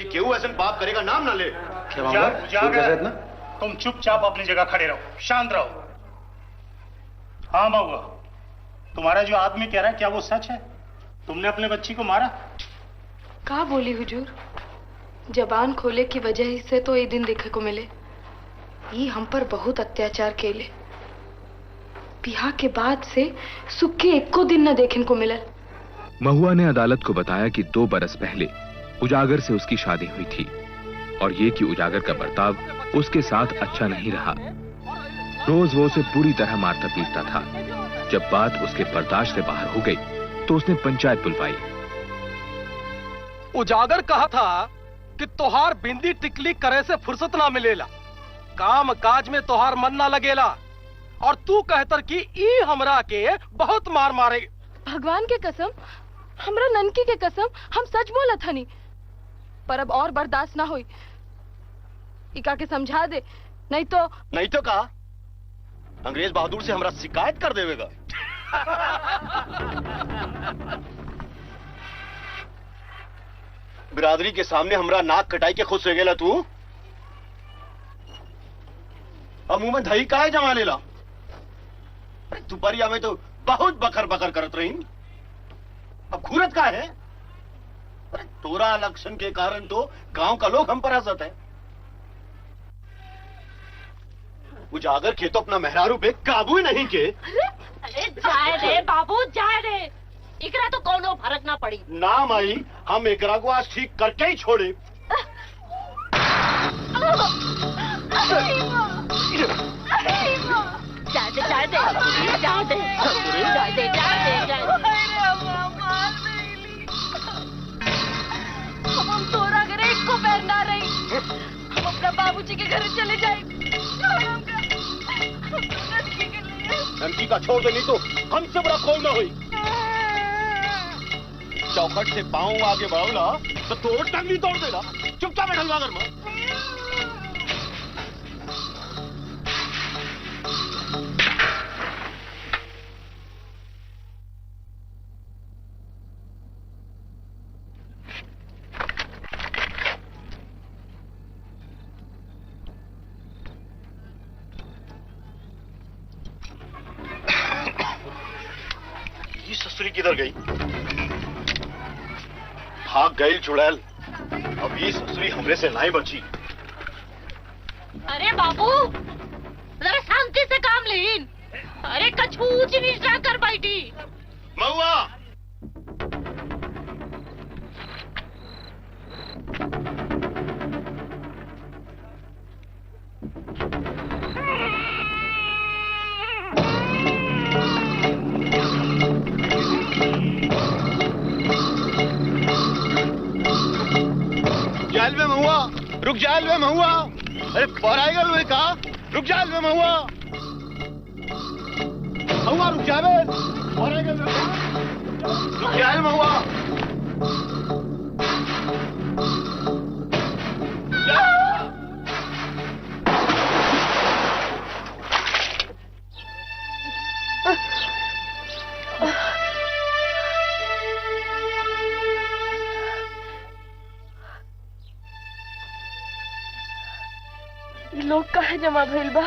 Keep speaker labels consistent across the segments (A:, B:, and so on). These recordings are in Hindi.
A: कि केहू ऐसा पाप करेगा नाम ना ले।
B: उजागर, तुम चुपचाप अपनी जगह खड़े रहो, शांत रहो। हाँ महुआ, तुम्हारा जो आदमी कह रहा है क्या वो सच है? तुमने अपने बच्ची को मारा?
C: कहा बोली हुजूर, जबान खोले की वजह से तो ये दिन देखे को मिले। ये हम पर बहुत अत्याचार केले। बिहा के बाद से सुख के एको दिन न देखने को मिलल।
D: महुआ ने अदालत को बताया कि 2 बरस पहले उजागर से उसकी शादी हुई थी और ये कि उजागर का बर्ताव उसके साथ अच्छा नहीं रहा। रोज वो उसे पूरी तरह मारता पीटता था। जब बात उसके बर्दाश्त से बाहर हो गई तो उसने पंचायत बुलवाई।
E: उजागर कहा था कि तोहार बिंदी टिकली करे से फुर्सत ना मिलेला, काम काज में तोहार मन ना लगेला, और तू कहतर कि ई हमरा के बहुत मार मारे।
C: भगवान के कसम, हमरा ननकी के कसम, हम सच बोला था नहीं, पर अब और बर्दाश्त ना हुई। इका के समझा दे, नहीं तो
A: का अंग्रेज बहादुर से हमरा शिकायत कर देवेगा। बिरादरी के सामने हमरा नाक कटाई के खुश हो गेला तू। अब मुंह में दही काहे जमा लेला? दोपहरिया में तो बहुत बकर बकर करत रही, अब घूरत का है? अरे तोरा लक्षण के कारण तो गांव का लोग हम पर हंसत है। उजागर के तो अपना मेहरारू पे काबू ही नहीं के।
F: अरे जाए रे बाबू, जाए रे, इकरा तो कोनो फर्क ना पड़ी। ना
A: माई, हम एकरा को आज ठीक करके ही छोड़े।
C: हम तोरा घरे इसको पहना रही, हम अपना बाबूजी के घर चले जाए।
A: ननकी का छोड़ दे, नहीं तो हमसे बड़ा कौन ना हुई। चौखट से पांव आगे बढ़ाओ तो तोड़ टंगली तोड़ देगा। चुपचाप बैठलवा घर में। ससुरी किधर गई? भाग गई चुड़ैल। अब ये ससुरी हमरे से नहीं बची।
F: अरे बाबू, जरा शांति से काम लीन। अरे कछु ऊंच नीच ना कर बैठी।
A: महुआ, रुक जा में महुआ। अरे पर आएगा लोहे का, रुक जा में महुआ। महुआ रुक जा में, और आएगा रुक जा महुआ।
C: लोग कहाँ जमा भइल बा?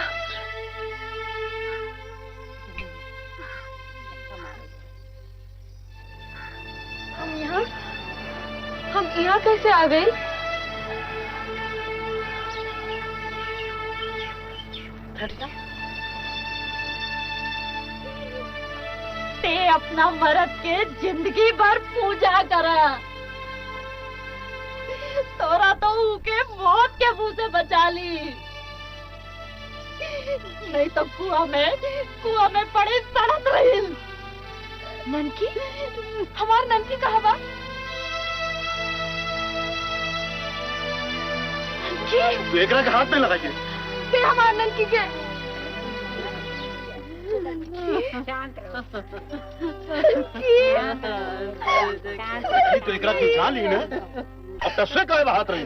C: हम यहाँ कैसे आ गए?
F: ते अपना मर्द के जिंदगी भर पूजा करा, तोरा तो उके मौत के मुंह से बचा ली, नहीं तो कुआं में पड़े सड़क रही।
C: ननकी, हमार ननकी कहाँ बा? ननकी,
A: तू एकरा के हाथ में लगा के
C: फिर हमार ननकी के।
A: तो एकरा की जान ली ना, अब तस्वीर का हाथ रही।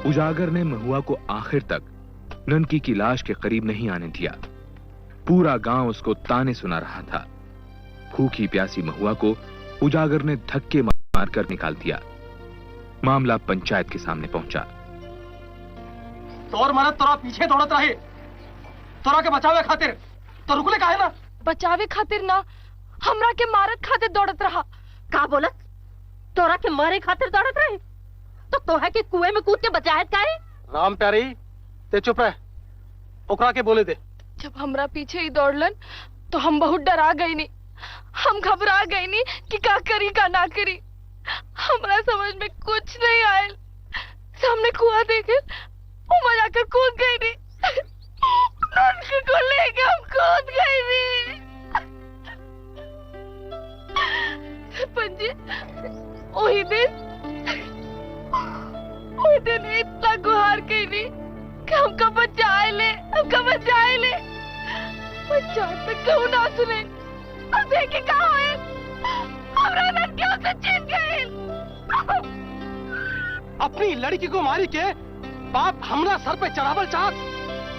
D: उजागर ने महुआ को आखिर तक ननकी की लाश के करीब नहीं आने दिया। पूरा गांव उसको ताने सुना रहा था। भूखी प्यासी महुआ को उजागर ने धक्के मारकर निकाल दिया। मामला पंचायत के सामने पहुंचा।
E: तोर मरद तोरा पीछे दौड़त रहे, तोरा के बचावे खातिर, तो रुकले काहे ना?
C: बचावे खातिर ना, हमरा के मारत खातिर दौड़त रहा।
F: का बोलत? तोरा के मारे खातिर दौड़त रहे तो तोहा के कुएं में कूद के बचाहत काहे?
E: राम प्यारी, ते चुप रह, ओकरा के बोले दे।
C: जब हमरा पीछे ही दौड़लन तो हम बहुत डरा गई नी, हम घबरा गई नी कि का करी का ना करी। हमरा समझ में कुछ नहीं आयल। सामने कुआं देखे उमा जाकर कूद गई नी, ननकी को लेके हम कूद गई नी। सरपंच जी, वही दिन इतना गुहार कई नी कि हमका बचाए ले, हमका बचाए ले। पंचायत में क्यों ना सुने? अब देखे क्या होए? हमरा लड़कियों से छीन गए।
E: अपनी लड़की को मारी के बाप हमरा सर पे चढ़ावल चाहत।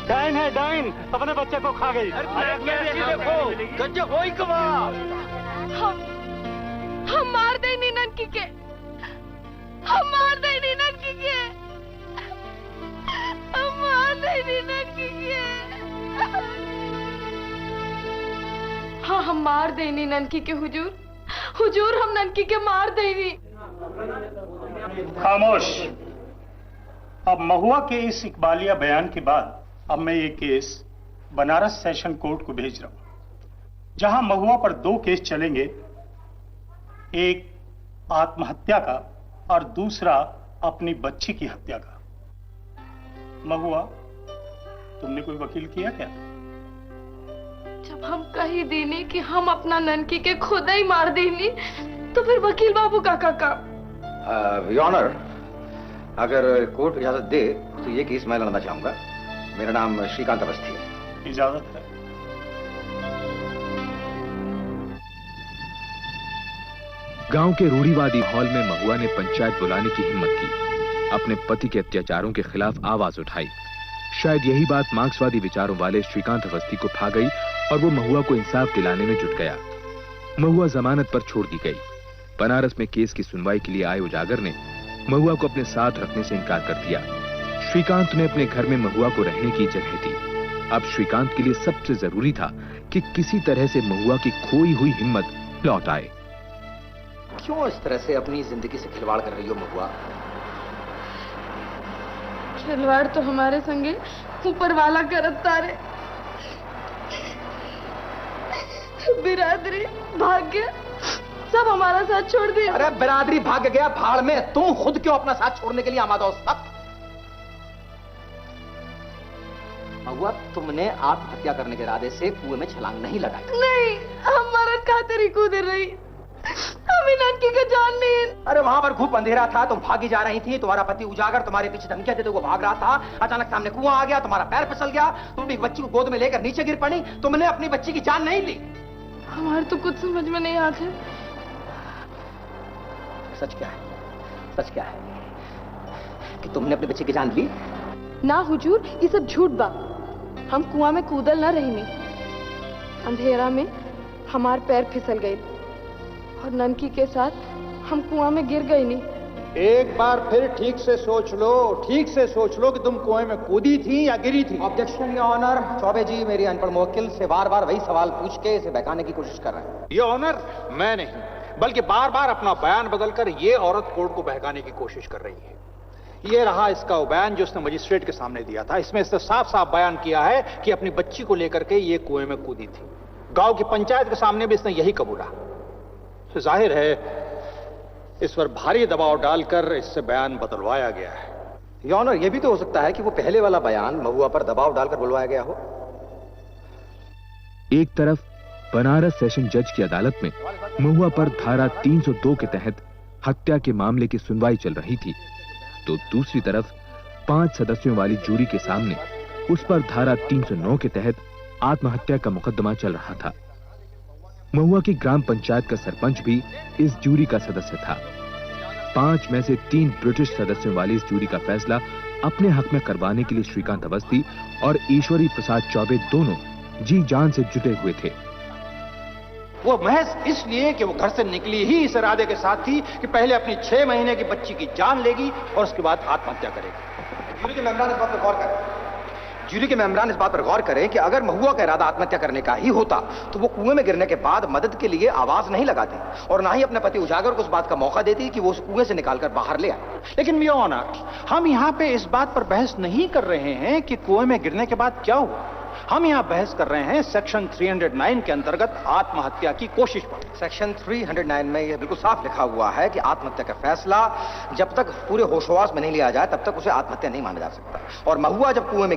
B: डाइन है डाइन, अपने बच्चे को खा गई।
A: देखो गजब होई कमाल।
C: हम मार दे नी ननकी के, हम मार दे नी ननकी के, हम मार दे नी ननकी के। हाँ, हम मार दे नी ननकी के हुजूर, हुजूर हम ननकी के मार दे नी।
B: खामोश। अब महुआ के इस इकबालिया बयान के बाद अब मैं ये केस बनारस सेशन कोर्ट को भेज रहा हूं, जहां महुआ पर 2 केस चलेंगे, एक आत्महत्या का और दूसरा अपनी बच्ची की हत्या का। महुआ, तुमने कोई वकील किया क्या?
C: जब हम कही देनी कि हम अपना ननकी के खुद ही मार देनी, तो फिर वकील बाबू का काम?
G: योर ऑनर, अगर कोर्ट इजाजत दे तो ये केस मैं लड़ना चाहूंगा। मेरा नाम श्रीकांत अवस्थी है।
B: इजाजत है।
D: गांव के रूढ़िवादी हॉल में महुआ ने पंचायत बुलाने की हिम्मत की। अपने पति के अत्याचारों के खिलाफ आवाज उठाई। शायद यही बात मार्क्सवादी विचारों वाले श्रीकांत अवस्थी को भा गई और वो महुआ को इंसाफ दिलाने में जुट गया। महुआ जमानत पर छोड़ दी गई। बनारस में केस की सुनवाई के लिए आए उजागर ने महुआ को अपने साथ रखने से इनकार कर दिया। श्रीकांत ने अपने घर में महुआ को रहने की जगह दी। अब श्रीकांत के लिए सबसे जरूरी था कि किसी तरह से महुआ की खोई हुई हिम्मत लौट आए।
G: क्यों इस तरह से अपनी जिंदगी से खिलवाड़ कर रही हो महुआ?
C: खिलवाड़ तो हमारे संगे ऊपर वाला करत तारे। बिरादरी भाग्य सब हमारा साथ छोड़ दिया।
G: अरे बिरादरी भाग गया भाड़ में, तुम खुद क्यों अपना साथ छोड़ने के लिए आमादा हो? सब महुआ, तुमने आत्महत्या करने के इरादे से कुएं में छलांग नहीं लगाई?
C: नहीं, हम मरद खातिर ही कूद रही, हमें ननकी का जान नहीं।
G: अरे वहां पर खूब अंधेरा था, तुम भागी जा रही थी। तुम्हारा पति उजागर तुम्हारे पीछे धमकियां देते हुए भाग रहा था। अचानक सामने कुआं आ गया, तुम्हारा पैर फिसल गया, तुम एक बच्ची को गोद में लेकर नीचे गिर पड़ी। तुमने अपनी बच्ची की जान नहीं ली।
C: हमारे तो कुछ समझ में नहीं आता।
G: सच क्या है? सच क्या है कि तुमने अपने बच्चे की जान ली?
C: ना हुजूर, ये सब झूठ बा। हम कुआं में कूदल ना रही। अंधेरा में हमार पैर फिसल गए और ननकी के साथ हम कुआं में गिर गई नहीं।
H: एक बार फिर ठीक से सोच लो, ठीक से सोच लो कि तुम कुएं में कूदी थी या गिरी थी।
G: Objection your honour. Choubey ji मेरी अनपढ़ मुवक्किल से बार बार वही सवाल पूछ के इसे बहकाने की कोशिश कर रहे हैं।
H: योर ऑनर, मैं नहीं बल्कि बार बार अपना बयान बदलकर ये औरत कोर्ट को बहकाने की कोशिश कर रही है। ये रहा इसका वो बयान जो उसने मजिस्ट्रेट के सामने दिया था। इसमें इसने साफ साफ बयान किया है कि अपनी बच्ची को लेकर के ये कुएं में कूदी थी। गांव की पंचायत के सामने भी इसने यही कबूला। तो जाहिर है इस पर भारी दबाव डालकर इससे बयान बदलवाया गया है।
G: योर ऑनर, यह भी तो हो सकता है कि वो पहले वाला बयान महुआ पर दबाव डालकर बुलवाया गया हो।
D: एक तरफ बनारस सेशन जज की अदालत में महुआ पर धारा 302 के तहत हत्या के मामले की सुनवाई चल रही थी, तो दूसरी तरफ 5 सदस्यों वाली जूरी के सामने उस पर धारा 309 के तहत आत्महत्या का मुकदमा चल रहा था। महुआ की ग्राम पंचायत का सरपंच भी इस जूरी का सदस्य था। 5 में से 3 ब्रिटिश सदस्यों वाली इस जूरी का फैसला अपने हक में करवाने के लिए श्रीकांत अवस्थी और ईश्वरी प्रसाद चौबे दोनों जी जान से जुटे हुए थे।
H: वो महज इसलिए कि वो घर से निकली ही इस इरादे के साथ थी कि पहले अपनी 6 महीने की बच्ची की जान लेगी और उसके बाद आत्महत्या करेगी।
G: जूरी के मेंबरान इस बात पर गौर करें। जूरी के मेंबरान इस बात पर गौर करें कि अगर महुआ का इरादा आत्महत्या करने का ही होता तो वो कुएं में गिरने के बाद मदद के लिए आवाज नहीं लगाती और ना ही अपने पति उजागर को उस बात का मौका देती कि वो उस कुएं से निकालकर बाहर ले आए।
H: लेकिन योर ऑनर, हम यहाँ पे इस बात पर बहस नहीं कर रहे हैं कि कुएं में गिरने के बाद क्या हुआ। हम यहाँ बहस कर रहे हैं सेक्शन 309 के अंतर्गत आत्महत्या की कोशिश पर।
G: सेक्शन 309 में यह बिल्कुल साफ लिखा हुआ है कि आत्महत्या का फैसला जब तक पूरे होशोवास में नहीं लिया जाए तब तक उसे आत्महत्या नहीं माना जा सकता। और महुआ जब कुएं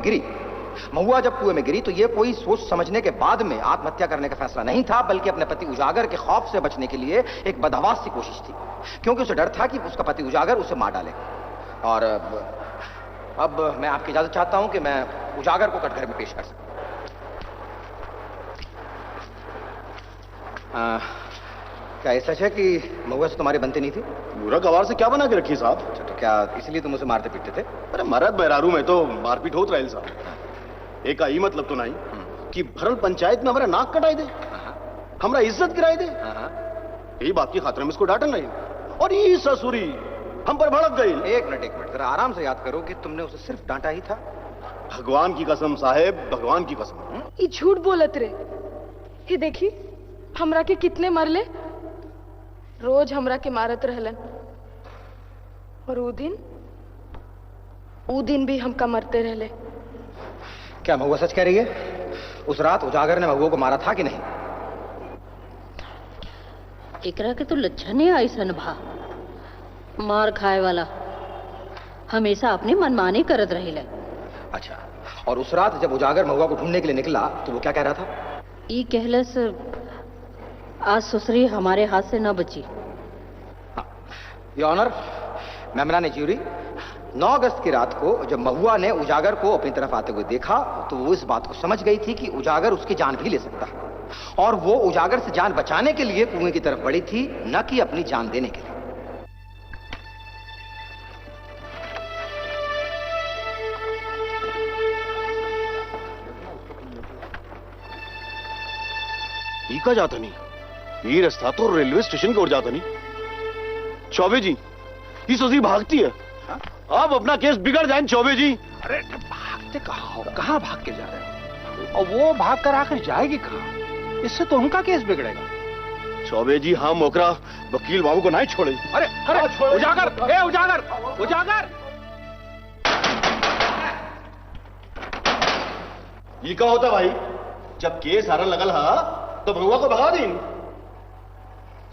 G: में गिरी तो यह कोई सोच समझने के बाद में आत्महत्या करने का फैसला नहीं था, बल्कि अपने पति उजागर के खौफ से बचने के लिए एक बदहवास सी कोशिश थी, क्योंकि उसे डर था कि उसका पति उजागर उसे मार डालेगा। और अब मैं आपकी इजाजत चाहता हूं कि मैं उजागर को कटघरे में पेश कर सकूं। क्या ये सच है कि महुआ से तुम्हारी बनती नहीं थी?
A: बुरा गवार से क्या बना के रखी साहब?
G: अच्छा, तो क्या इसलिए तुम उसे मारते पीटते थे?
A: अरे मरद बहरारू में तो मारपीट होत रहे साहब। एक ही मतलब तो नहीं कि भरल पंचायत में हमारा नाक कटाई दे, हमारा इज्जत गिराई दे। यही बात की खातिर में इसको डांटन नहीं, और ये ससुरी हम पर भड़क गई।
G: एक मिनट जरा आराम से याद करो कि तुमने उसे सिर्फ डांटा ही था।
A: भगवान की कसम साहेब, भगवान की कसम।
C: ये झूठ बोलत रे। ये देखी हमरा के कितने मरले, रोज हमरा के मारत रहलन, और ऊ दिन भी हमका मरते रहले।
G: क्या महुआ सच कह रही है? उस रात उजागर ने महुआ को मारा था कि नहीं?
F: एकरा के तो लच्छन ही ऐसन भा, मार खाए वाला हमेशा अपनी मनमानी करत रहेला।
G: अच्छा, और उस रात जब उजागर महुआ को ढूंढने के लिए निकला तो वो क्या कह रहा था?
F: ई कहलस आज ससुरी हमारे हाथ से न बची।
G: योर ऑनर, मेमरान ज्यूरी, 9 अगस्त की रात को जब महुआ ने उजागर को अपनी तरफ आते हुए देखा तो वो इस बात को समझ गई थी कि उजागर उसकी जान भी ले सकता है, और वो उजागर से जान बचाने के लिए कुएं की तरफ बढ़ी थी, न कि अपनी जान देने के लिए।
A: का जाता नहीं, ये रास्ता तो रेलवे स्टेशन की ओर जाता नहीं। चौबे जी, ये ससुरी भागती है। अब अपना केस बिगड़ जाए चौबे जी।
H: अरे भागते कहाँ भाग के जा रहे हो? और वो भाग कर आखिर जाएगी कहाँ? इससे तो उनका केस बिगड़ेगा।
A: चौबे जी, हाँ मोकरा वकील बाबू को नहीं छोड़े।
H: अरे उजागर, उजागर
A: ये क्या होता भाई? जब केस हारन लगल हा तो महुआ को भगा दी।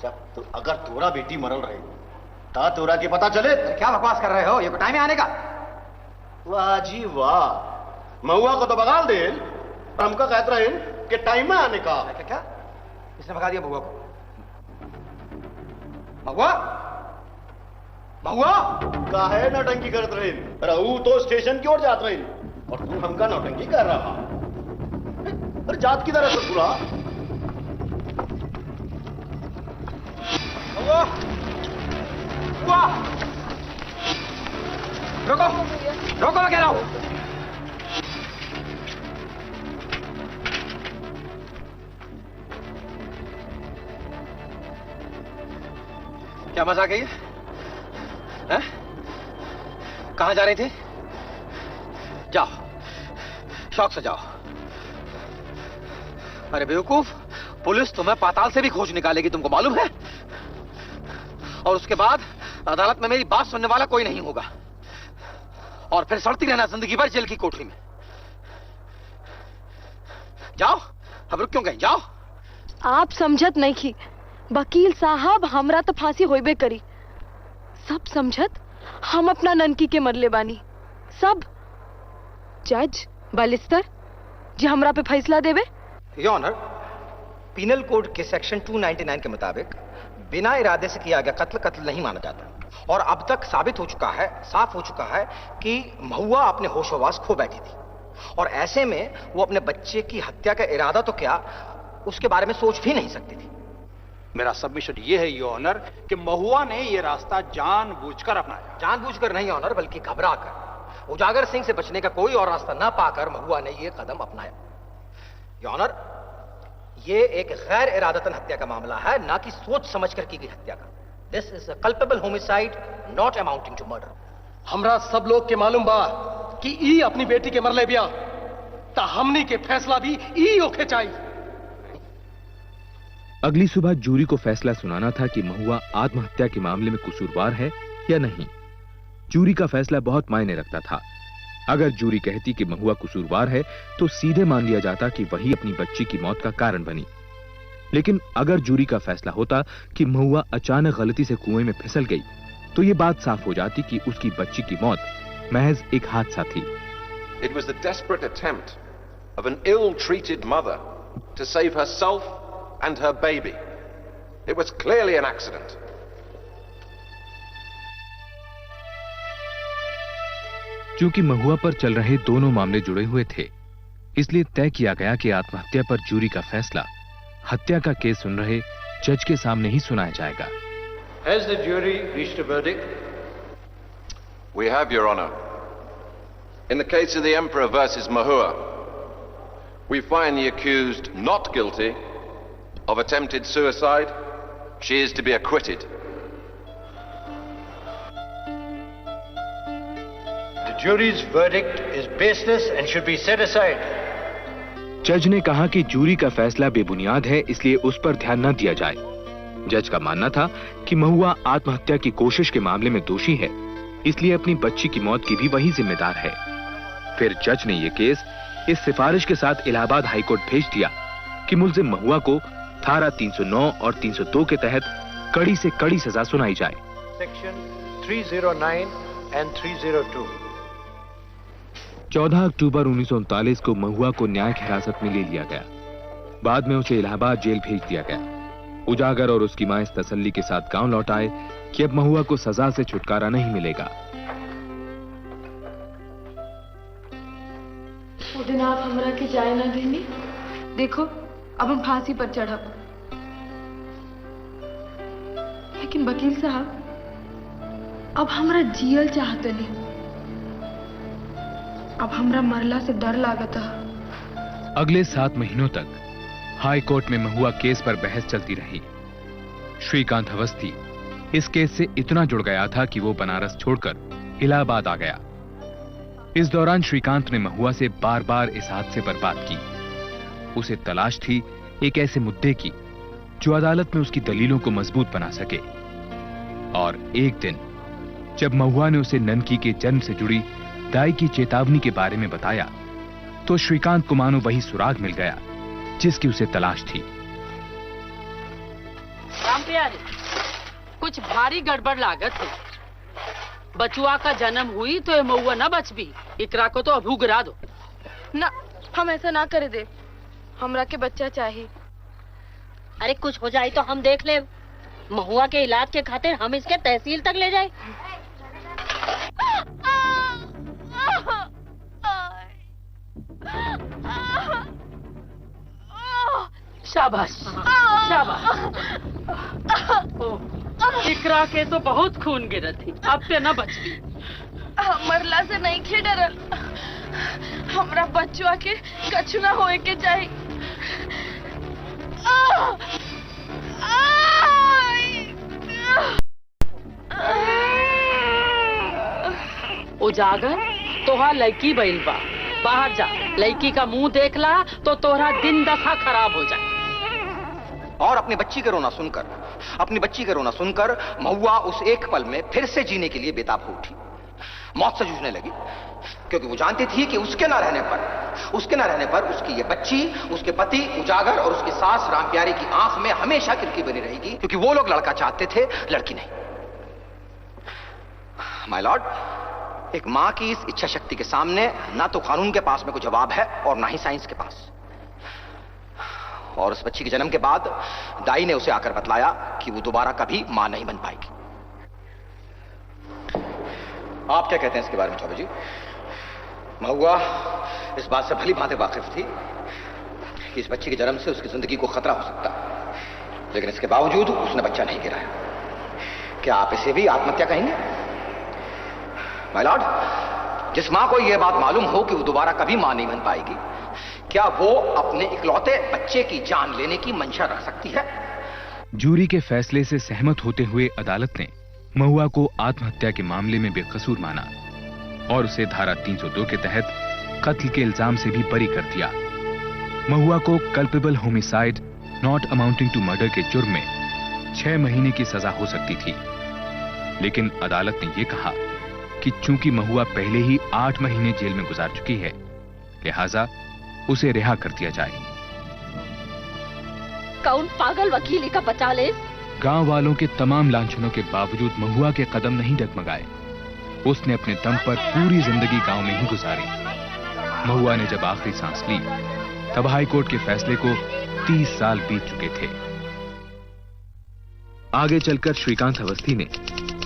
A: जब तो अगर तोरा बेटी मरल रहे ता तोरा के पता चले।
G: क्या बकवास कर रहे हो? ये टाइम है आने का।
A: वाह जी वाह, महुआ को तो भगा दे, हमका कहते रहे कि टाइम में आने का।
G: क्या इसने भगा दिया महुआ को? महुआ
A: काहे नौटंकी करते रहे? रहू तो स्टेशन की ओर जात रहे और तू हमका नौटंकी कर रहा। अरे जात की तरह ससुरा।
G: रोको मैं कह रहा हूं। क्या मजाक है ये? कहां जा रही थी? जाओ, शौक से जाओ। अरे बेवकूफ, पुलिस तुम्हें पाताल से भी खोज निकालेगी, तुमको मालूम है? और उसके बाद अदालत में मेरी बात सुनने वाला कोई नहीं होगा, और फिर सड़ती रहना जिंदगी भर जेल की कोठरी में। जाओ, अब रुक क्यों गए? जाओ।
C: आप समझत नहीं की वकील साहब, हमरा तो फांसी होइबे करी। सब समझत हम अपना ननकी के मरले बानी। सब जज बालिस्टर जी हमरा पे फैसला देवे।
G: योर ऑनर, पीनल कोड के सेक्शन 299 के मुताबिक बिना इरादे से किया गया कत्ल नहीं माना जाता, और अब तक साबित हो चुका है, साफ हो चुका है कि महुआ अपने होशोवास खो बैठी थी, और ऐसे में वो अपने बच्चे की हत्या का इरादा तो क्या, उसके बारे में सोच भी नहीं सकती थी।
H: मेरा सबमिशन ये है योर ऑनर कि महुआ ने ये रास्ता जानबूझकर अपनाया।
G: जानबूझकर नहीं ऑनर, बल्कि घबरा कर। उजागर सिंह से बचने का कोई और रास्ता ना पाकर महुआ ने यह कदम अपनाया। योर ऑनर, यह एक गैर इरादतन हत्या का मामला है, ना कि सोच समझ कर की गई हत्या का। This is a culpable homicide not amounting to murder.
E: हमरा सब लोग के मालूम बा कि ई अपनी बेटी के मरले बिया, ता हमनी के फैसला भी ई ओखे चाहिए।
D: अगली सुबह जूरी को फैसला सुनाना था कि महुआ आत्महत्या के मामले में कसूरवार है या नहीं। जूरी का फैसला बहुत मायने रखता था। अगर जूरी कहती कि महुआ कसूरवार है तो सीधे मान लिया जाता कि वही अपनी बच्ची की मौत का कारण बनी। लेकिन अगर जूरी का फैसला होता कि महुआ अचानक गलती से कुएं में फिसल गई तो यह बात साफ हो जाती कि उसकी बच्ची की मौत महज एक हादसा थी।
I: It was the desperate attempt of an ill-treated mother to save herself and her baby. It was clearly an accident.
D: चूंकि महुआ पर चल रहे दोनों मामले जुड़े हुए थे, इसलिए तय किया गया कि आत्महत्या पर जूरी का फैसला हत्या का केस सुन रहे जज के सामने ही सुनाया जाएगा।
H: Has the jury reached a verdict?
I: We have, Your Honor. In the case of the Emperor versus Mahua, we find the accused not guilty of attempted suicide. She is to be acquitted.
H: The jury's verdict is baseless and should be set aside.
D: जज ने कहा कि जूरी का फैसला बेबुनियाद है, इसलिए उस पर ध्यान न दिया जाए। जज का मानना था कि महुआ आत्महत्या की कोशिश के मामले में दोषी है, इसलिए अपनी बच्ची की मौत की भी वही जिम्मेदार है। फिर जज ने यह केस इस सिफारिश के साथ इलाहाबाद हाईकोर्ट भेज दिया कि मुल्जिम महुआ को धारा 309 और 302 के तहत कड़ी से कड़ी सजा सुनाई जाए।
H: Section 309 and 302.
D: 14 अक्टूबर 1939 को महुआ को न्यायिक हिरासत में ले लिया गया। बाद में उसे इलाहाबाद जेल भेज दिया गया। उजागर और उसकी मां इस तसल्ली के साथ गांव लौट आए कि अब महुआ को सजा से छुटकारा नहीं मिलेगा।
C: वो दिन आप हमरा के जाए ना देनी, देखो अब हम फांसी पर चढ़ब। लेकिन वकील साहब, अब हमरा जियल चाहते नहीं, अब हमरा मरला से डर लागता।
D: अगले 7 महीनों तक हाई कोर्ट में महुआ केस पर बहस चलती रही। श्रीकांत अवस्थी इस केस से इतना जुड़ गया था कि वो बनारस छोड़कर इलाहाबाद आ गया। इस दौरान श्रीकांत ने महुआ से बार बार इस हादसे पर बात की। उसे तलाश थी एक ऐसे मुद्दे की जो अदालत में उसकी दलीलों को मजबूत बना सके। और एक दिन जब महुआ ने उसे ननकी के जन्म से जुड़ी दाई की चेतावनी के बारे में बताया तो श्रीकांत को मानो वही सुराग मिल गया जिसकी उसे तलाश थी।
F: राम प्यारे, कुछ भारी गड़बड़ लागत है। बचुआ का जन्म हुई तो ये महुआ न बच भी, इकरा को तो अभू गिरा दो।
C: ना, हम ऐसा ना करे दे, हमरा के बच्चा चाहिए।
F: अरे कुछ हो जाए तो हम देख ले। महुआ के इलाज के खातिर हम इसके तहसील तक ले जाए। शाबाश शाबाश। इकरा के तो बहुत खून गिरा थी, अब ते न बच भी।
C: मरला से नहीं खे डरल, हमरा बच्चवा के कछु ना होए के चाहिए।
F: उजागर, तोहार लड़की बैल बा, बाहर जा, लड़की का मुंह देख ला तो तोहरा दिन दफा खराब हो जाए।
G: और अपनी बच्ची का रोना सुनकर महुआ उस एक पल में फिर से जीने के लिए बेताब हो उठी। मौत से जूझने लगी, क्योंकि वो जानती थी कि उसके ना रहने पर उसकी ये बच्ची, उसके पति उजागर और उसकी सास रामप्यारी की आंख में हमेशा किरकी बनी रहेगी, क्योंकि वो लोग लड़का चाहते थे, लड़की नहीं। माय लॉर्ड, एक मां की इस इच्छा शक्ति के सामने ना तो कानून के पास में कोई जवाब है और ना ही साइंस के पास। और उस बच्ची के जन्म के बाद दाई ने उसे आकर बतलाया कि वो दोबारा कभी मां नहीं बन पाएगी। आप क्या कहते हैं इसके बारे में चौबे जी? महुआ इस बात से भली भांति वाकिफ थी कि इस बच्ची के जन्म से उसकी जिंदगी को खतरा हो सकता, लेकिन इसके बावजूद उसने बच्चा नहीं गिराया। क्या आप इसे भी आत्महत्या कहेंगे? माय लॉर्ड, जिस मां को यह बात मालूम हो कि वो दोबारा कभी मां नहीं बन पाएगी, क्या वो अपने इकलौते बच्चे की जान लेने की मंशा रख सकती है?
D: जूरी के फैसले से सहमत होते हुए अदालत ने महुआ को आत्महत्या के मामले में बेकसूर माना और उसे धारा 302 के तहत कत्ल के इल्जाम से भी बरी कर दिया। महुआ को culpable homicide not amounting to murder के जुर्म में 6 महीने की सजा हो सकती थी, लेकिन अदालत ने यह कहा कि चूंकि महुआ पहले ही 8 महीने जेल में गुजार चुकी है, लिहाजा उसे रिहा कर दिया जाए।
J: कौन पागल वकीली का बचा ले।
D: गांव वालों के तमाम लांछनों के बावजूद महुआ के कदम नहीं डगमगाए। उसने अपने दम पर पूरी जिंदगी गांव में ही गुजारी। महुआ ने जब आखिरी सांस ली तब हाईकोर्ट के फैसले को 30 साल बीत चुके थे। आगे चलकर श्रीकांत अवस्थी ने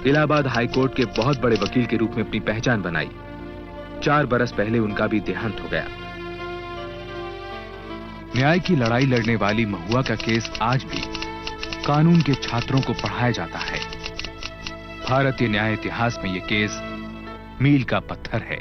D: इलाहाबाद हाईकोर्ट के बहुत बड़े वकील के रूप में अपनी पहचान बनाई। 4 बरस पहले उनका भी देहांत हो गया। न्याय की लड़ाई लड़ने वाली महुआ का केस आज भी कानून के छात्रों को पढ़ाया जाता है। भारतीय न्याय इतिहास में यह केस मील का पत्थर है।